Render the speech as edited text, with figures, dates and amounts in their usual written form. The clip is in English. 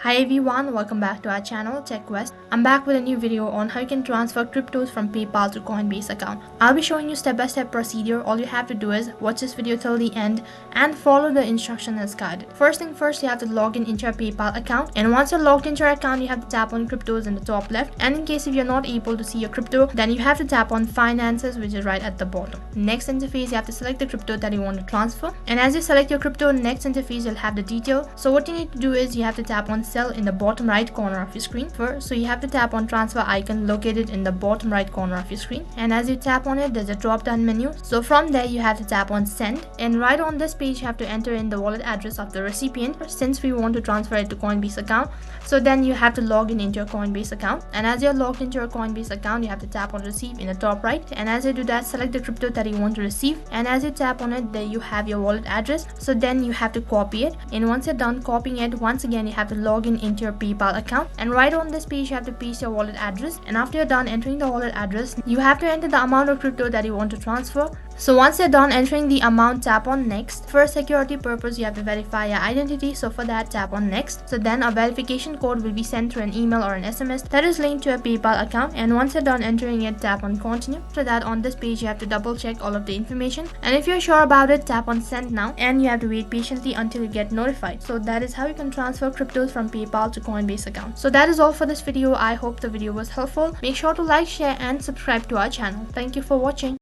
Hi everyone, welcome back to our channel TechQuest. I'm back with a new video on how you can transfer cryptos from PayPal to Coinbase account. I'll be showing you step-by-step procedure. All you have to do is watch this video till the end and follow the instructions as guided. First thing first, you have to log into your PayPal account, and once you're logged into your account, you have to tap on cryptos in the top left, and in case if you're not able to see your crypto, then you have to tap on finances, which is right at the bottom. Next interface, you have to select the crypto that you want to transfer, and as you select your crypto, next interface you'll have the detail. So what you need to do is you have to tap on sell in the bottom right corner of your screen. So you have to tap on transfer icon located in the bottom right corner of your screen, and as you tap on it, there's a drop down menu. So from there you have to tap on send, and right on this page you have to enter in the wallet address of the recipient since we want to transfer it to Coinbase account. So then you have to log in into your Coinbase account, and as you're logged into your Coinbase account, you have to tap on receive in the top right, and as you do that, select the crypto that you want to receive, and as you tap on it, there you have your wallet address. So then you have to copy it, and once you're done copying it, once again you have to log in into your PayPal account, and right on this page you have to paste your wallet address, and after you're done entering the wallet address, you have to enter the amount of crypto that you want to transfer. So once you're done entering the amount, tap on next. For security purpose, you have to verify your identity, so for that tap on next. So then a verification code will be sent through an email or an SMS that is linked to a PayPal account, and once you're done entering it, tap on continue. After that, on this page you have to double check all of the information, and if you're sure about it, tap on send now, and you have to wait patiently until you get notified. So that is how you can transfer cryptos from PayPal to Coinbase account. So that is all for this video. I hope the video was helpful. Make sure to like, share and subscribe to our channel. Thank you for watching.